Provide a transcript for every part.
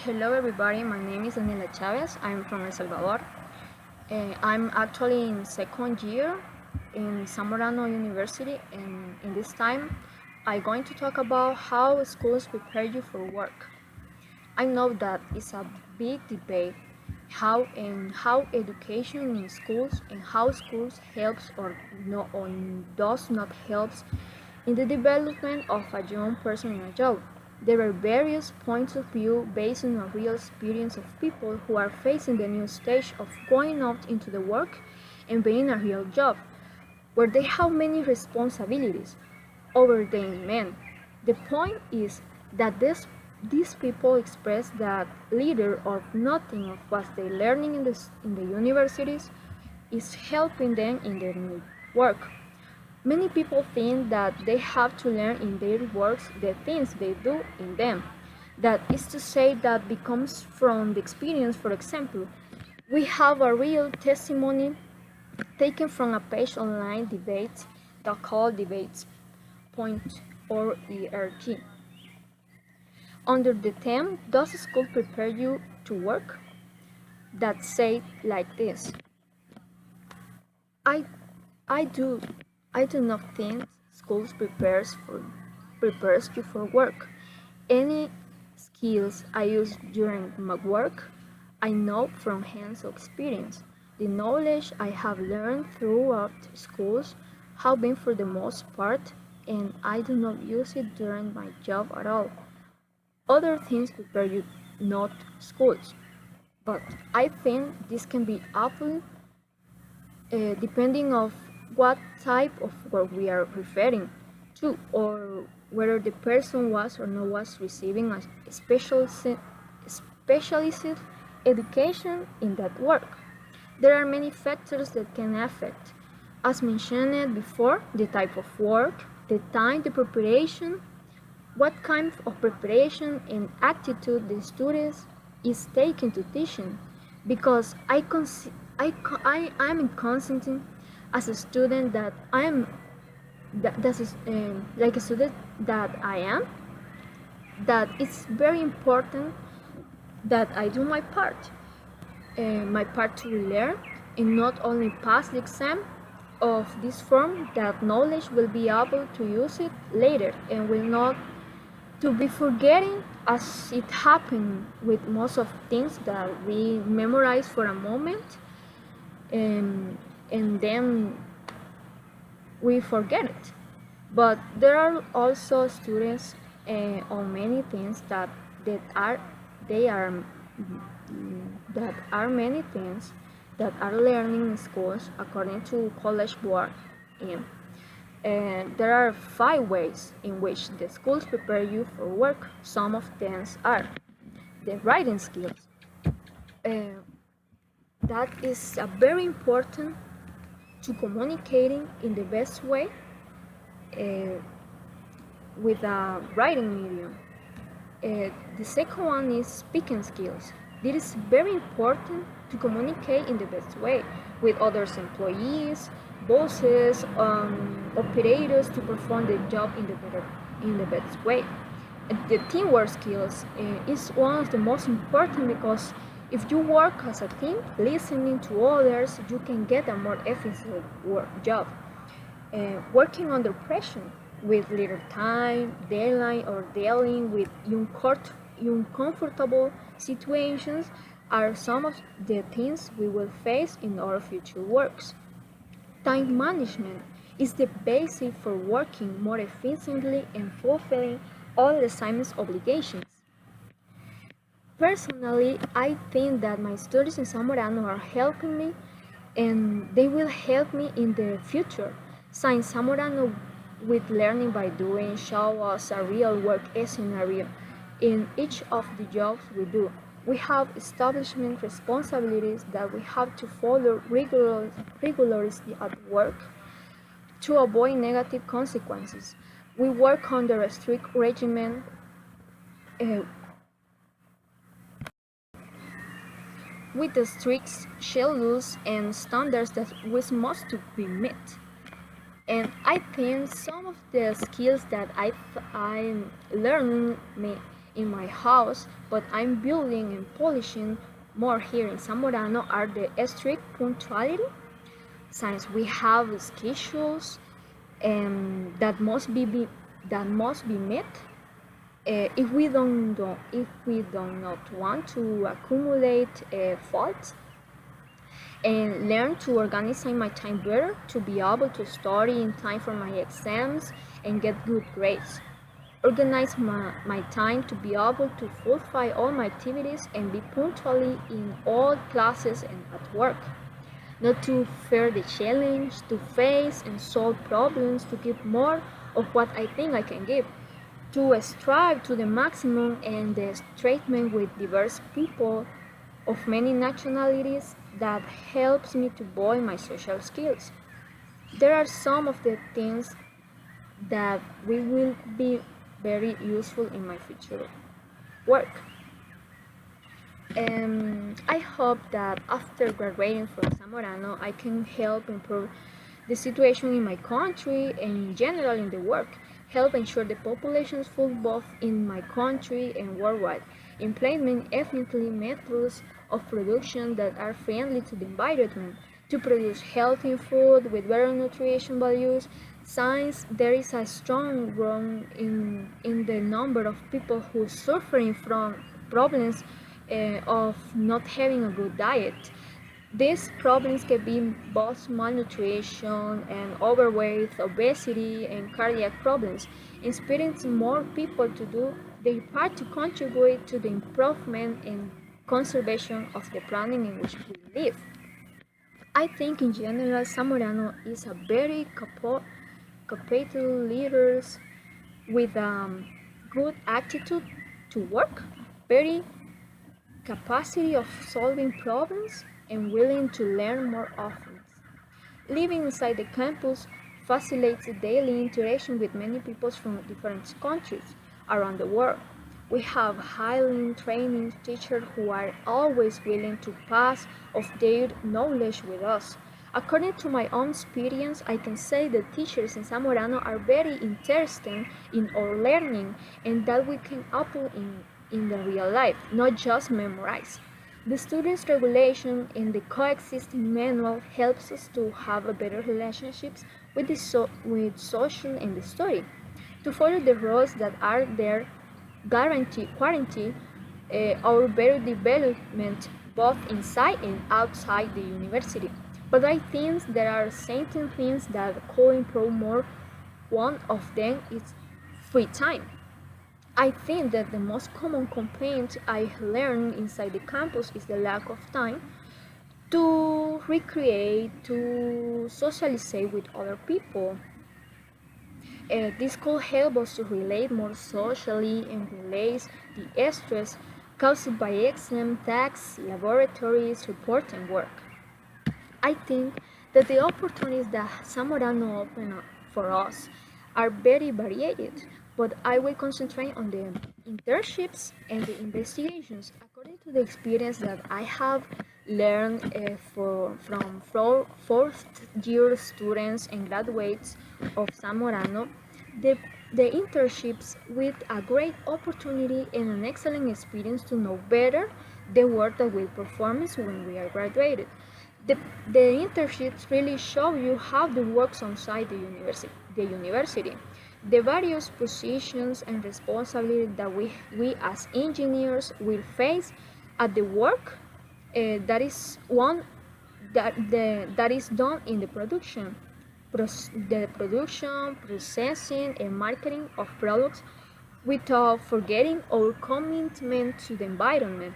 Hello everybody, my name is Daniela Chávez. I'm from El Salvador. I'm actually in second year in Zamorano University, and in this time I'm going to talk about how schools prepare you for work. I know that it's a big debate how education in schools and how schools helps or does not helps in the development of a young person in a job. There are various points of view based on a real experience of people who are facing the new stage of going out into the work and being a real job, where they have many responsibilities over the men. The point is that these people express that little or nothing of what they're learning in the universities is helping them in their new work. Many people think that they have to learn in their works the things they do in them. That is to say, that becomes from the experience. For example, we have a real testimony taken from a page online debates that called debates.org. Under the theme, does school prepare you to work? That say like this. I I do I do not think schools prepares you for work. Any skills I use during my work, I know from hands-on experience. The knowledge I have learned throughout schools have been for the most part, and I do not use it during my job at all. Other things prepare you, not schools. But I think this can be awful depending of what type of work we are referring to, or whether the person was or not was receiving a specialized education in that work. There are many factors that can affect, as mentioned before, the type of work, the time, the preparation, what kind of preparation and attitude the student is taking to teaching, because I'm constant as a student that I am that is like a student that I am, that it's very important that I do my part to learn and not only pass the exam of this form, that knowledge will be able to use it later and will not to be forgetting, as it happened with most of things that we memorize for a moment, and then we forget it. But there are also students on many things that are they are that are many things that are learning in schools according to College Board. And there are 5 ways in which the schools prepare you for work. Some of them are the writing skills. Uh, that is very important to communicating in the best way uh, with a writing medium. The second one is speaking skills. This is very important to communicate in the best way with others employees, bosses, operators, to perform the job in the best way. The teamwork skills is one of the most important, because if you work as a team, listening to others, you can get a more efficient job. Working under pressure with little time, deadline, or dealing with uncomfortable situations are some of the things we will face in our future works. Time management is the basis for working more efficiently and fulfilling all assignments obligations. Personally, I think that my studies in Zamorano are helping me, and they will help me in the future, since Zamorano with learning by doing show us a real work scenario in each of the jobs we do. We have establishment responsibilities that we have to follow rigorously at work to avoid negative consequences. We work under a strict regimen uh, with the strict schedules and standards that we must to be met. And I think some of the skills that I'm learning in my house, but I'm building and polishing more here in Zamorano are the strict punctuality, since we have schedules that must be met. If we do not want to accumulate faults, and learn to organize my time better to be able to study in time for my exams and get good grades. Organize my time to be able to fulfill all my activities and be punctually in all classes and at work. Not to fear the challenge, to face and solve problems, to give more of what I think I can give, to strive to the maximum and the treatment with diverse people of many nationalities that helps me to build my social skills. There are some of the things that will be very useful in my future work. I hope that after graduating from Zamorano, I can help improve the situation in my country and in general in the work, help ensure the population is full both in my country and worldwide, implement efficiently methods of production that are friendly to the environment, to produce healthy food with better nutrition values. Since there is a strong growth in the number of people who are suffering from problems of not having a good diet. These problems can be both malnutrition and overweight, obesity, and cardiac problems, inspiring more people to do their part to contribute to the improvement and conservation of the planet in which we live. I think in general, Zamorano is a very capable leader with a good attitude to work, very capacity of solving problems, and willing to learn more often. Living inside the campus facilitates daily interaction with many people from different countries around the world. We have highly trained teachers who are always willing to pass of their knowledge with us. According to my own experience, I can say that teachers in Zamorano are very interested in our learning and that we can apply in the real life, not just memorize. The students' regulation in the coexisting manual helps us to have a better relationships with with social and the story. To follow the rules that are there guarantee our better development both inside and outside the university. But I think there are certain things that could improve more. One of them is free time. I think that the most common complaint I learned inside the campus is the lack of time to recreate, to socialize with other people. This could help us to relate more socially and release the stress caused by exam, tasks, laboratories, reporting work. I think that the opportunities that Zamorano open up for us are very varied, but I will concentrate on the internships and the investigations. According to the experience that I have learned from fourth year students and graduates of Zamorano, the, the internships with a great opportunity and an excellent experience to know better the work that we perform when we are graduated. The, the internships really show you how the works outside the university, the various positions and responsibilities that we as engineers will face at the work that is one that is done in the the production, processing, and marketing of products without forgetting our commitment to the environment.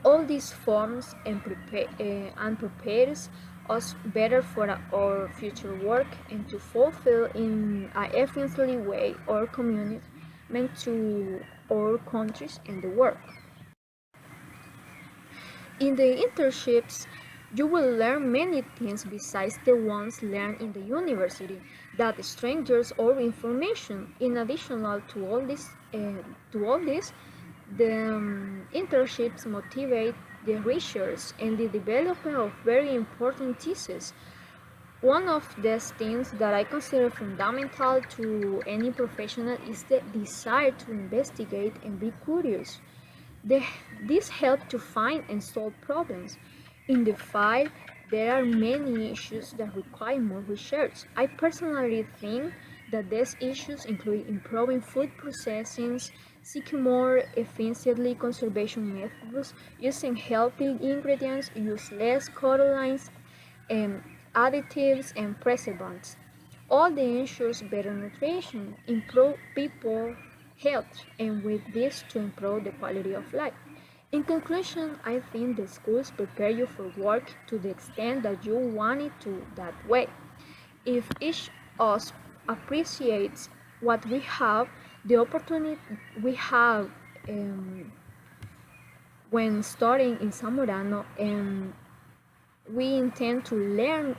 All these forms and prepares us better for our future work and to fulfill in an efficiently way our commitment to our countries and the world. In the internships, you will learn many things besides the ones learned in the university that strengthens our information. In addition to all this, the internships motivate the research and the development of very important theses. One of these things that I consider fundamental to any professional is the desire to investigate and be curious. The, this helps to find and solve problems. In the field, there are many issues that require more research. I personally think that these issues include improving food processing, seeking more efficiently conservation methods, using healthy ingredients, use less colorants, um, additives, and preservatives. All the ensures better nutrition, improve people health, and with this to improve the quality of life. In conclusion, I think the schools prepare you for work to the extent that you want it to that way. If each of us appreciates what we have, the opportunity we have when starting in Zamorano, and we intend to learn,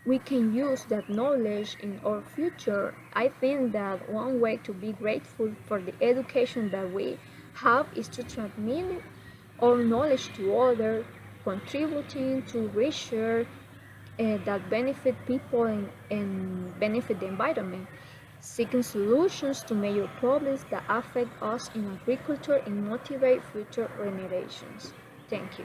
we can use that knowledge in our future. I think that one way to be grateful for the education that we have is to transmit our knowledge to others, contributing to research that benefit people and benefit the environment, seeking solutions to major problems that affect us in agriculture and motivate future generations. Thank you.